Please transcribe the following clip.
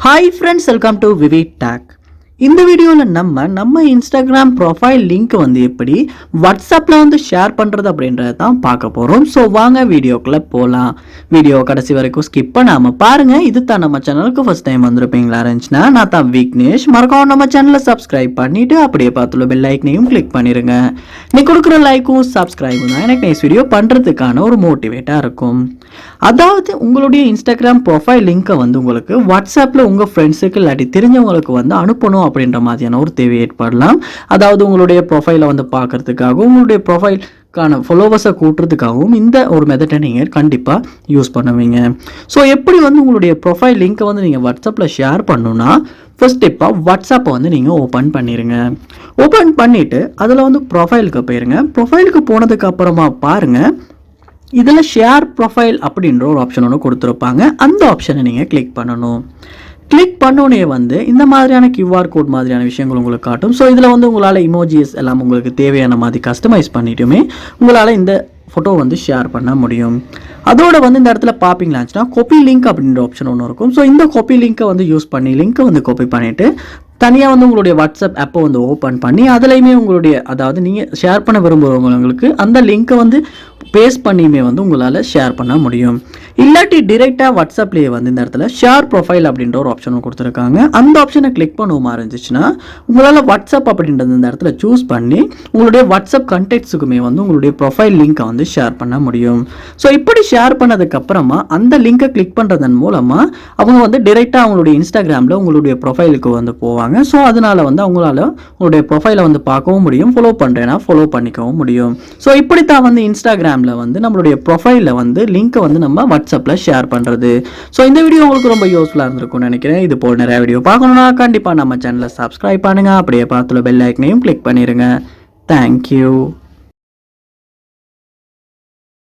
Hi friends, welcome to VividTech. இந்த வீடியோவில் நம்ம இன்ஸ்டாகிராம் ப்ரொஃபைல் லிங்க் வந்து எப்படி வாட்ஸ்அப்பில் வந்து ஷேர் பண்ணுறது அப்படின்றத தான் பார்க்க போகிறோம். ஸோ வாங்க வீடியோக்குள்ளே போகலாம். வீடியோ கடைசி வரைக்கும் ஸ்கிப் பண்ணாமல் பாருங்கள். இது தான் நம்ம சேனலுக்கு ஃபஸ்ட் டைம் வந்திருப்பீங்களா இருந்துச்சுன்னா நான் தான் விக்னேஷ். மறக்காம நம்ம சேனலை சப்ஸ்கிரைப் பண்ணிவிட்டு அப்படியே பார்த்துள்ள பெல் ஐக்கனையும் கிளிக் பண்ணிடுங்க. நீ கொடுக்குற லைக்கும் சப்ஸ்கிரைபும் தான் எனக்கு நெக்ஸ்ட் வீடியோ பண்ணுறதுக்கான ஒரு மோட்டிவேட்டாக இருக்கும். அதாவது உங்களுடைய இன்ஸ்டாகிராம் ப்ரொஃபைல் லிங்க்கை வந்து உங்களுக்கு வாட்ஸ்அப்பில் உங்கள் ஃப்ரெண்ட்ஸுக்கு இல்லாட்டி தெரிஞ்சவங்களுக்கு வந்து அனுப்பணும் அப்படின்ற மாதிரியான ஒரு தேவை ஏற்படலாம். அதாவது உங்களுடைய ப்ரொஃபைலை வந்து பார்க்கறதுக்காகவும் உங்களுடைய ப்ரொஃபைல்கான ஃபாலோவர்ஸை கூட்டுறதுக்காகவும் இந்த ஒரு மெத்தடை நீங்கள் கண்டிப்பாக யூஸ் பண்ணுவீங்க. ஸோ எப்படி வந்து உங்களுடைய ப்ரொஃபைல் லிங்க்கை வந்து நீங்கள் வாட்ஸ்அப்பில் ஷேர் பண்ணணும்னா ஃபர்ஸ்ட் ஸ்டெப்பாக வாட்ஸ்அப்பை வந்து நீங்கள் ஓப்பன் பண்ணிடுங்க. ஓப்பன் பண்ணிவிட்டு அதில் வந்து ப்ரொஃபைலுக்கு போயிருங்க. ப்ரொஃபைலுக்கு போனதுக்கு அப்புறமா பாருங்கள், இதில் ஷேர் ப்ரொஃபைல் அப்படின்ற ஒரு ஆப்ஷன் ஒன்று கொடுத்துருப்பாங்க. அந்த ஆப்ஷனை நீங்கள் கிளிக் பண்ணணும். கிளிக் பண்ணோடனே வந்து இந்த மாதிரியான கியூஆர் கோட் மாதிரியான விஷயங்கள் உங்களுக்கு காட்டும். ஸோ இதில் வந்து உங்களால் இமோஜிஸ் எல்லாம் உங்களுக்கு தேவையான மாதிரி கஸ்டமைஸ் பண்ணிட்டுமே உங்களால் இந்த ஃபோட்டோ வந்து ஷேர் பண்ண முடியும். அதோட வந்து இந்த இடத்துல பார்ப்பீங்களாச்சுன்னா காப்பி லிங்க் அப்படின்ற ஆப்ஷன் ஒன்று இருக்கும். ஸோ இந்த காப்பி லிங்க்கை வந்து யூஸ் பண்ணி லிங்க்கை வந்து காப்பி பண்ணிவிட்டு தனியாக வந்து உங்களுடைய வாட்ஸ்அப் ஆப்பை வந்து ஓப்பன் பண்ணி அதுலேயுமே உங்களுடைய அதாவது நீங்கள் ஷேர் பண்ண விரும்புகிறவங்களுக்கு அந்த லிங்க்கை வந்து பேஸ்ட் பண்ணியுமே வந்து உங்களால் ஷேர் பண்ண முடியும். இல்லாட்டி டிரெக்டாக வாட்ஸ்அப்லேயே வந்து இந்த இடத்துல ஷேர் ப்ரொஃபைல் அப்படின்ற ஒரு ஆப்ஷன் கொடுத்துருக்காங்க. அந்த ஆப்ஷனை கிளிக் பண்ணுவோமா இருந்துச்சுன்னா உங்களால் வாட்ஸ்அப் அப்படின்றது இந்த இடத்துல சூஸ் பண்ணி உங்களுடைய வாட்ஸ்அப் கண்டெக்ட்ஸுக்குமே வந்து உங்களுடைய ப்ரொஃபைல் லிங்க்கை வந்து ஷேர் பண்ண முடியும். ஸோ இப்படி ஷேர் பண்ணதுக்கப்புறமா அந்த லிங்கை கிளிக் பண்ணுறதன் மூலமாக அவங்க வந்து டிரெக்டாக அவங்களுடைய இன்ஸ்டாகிராமில் உங்களுடைய ப்ரொஃபைலுக்கு வந்து போவாங்க. ஸோ அதனால வந்து அவங்களால உங்களுடைய ப்ரொஃபைலை வந்து பார்க்கவும் முடியும், ஃபாலோ பண்ணுறேன்னா ஃபாலோ பண்ணிக்கவும் முடியும். ஸோ இப்படித்தான் வந்து இன்ஸ்டாகிராமில் வந்து நம்மளுடைய ப்ரொஃபைலில் வந்து லிங்க்கை வந்து நம்ம வாட்ஸ்அப்பில் ஷேர் பண்ணுறது. ஸோ இந்த வீடியோ உங்களுக்கு ரொம்ப யூஸ்ஃபுல்லாக இருந்திருக்கும்னு நினைக்கிறேன். இது போல் நிறைய வீடியோ பார்க்கணுன்னா கண்டிப்பாக நம்ம சேனலை சப்ஸ்கிரைப் பண்ணுங்கள். அப்படியே பார்த்துள்ள பெல் ஐக்கனையும் கிளிக் பண்ணிடுங்க. தேங்க்யூ.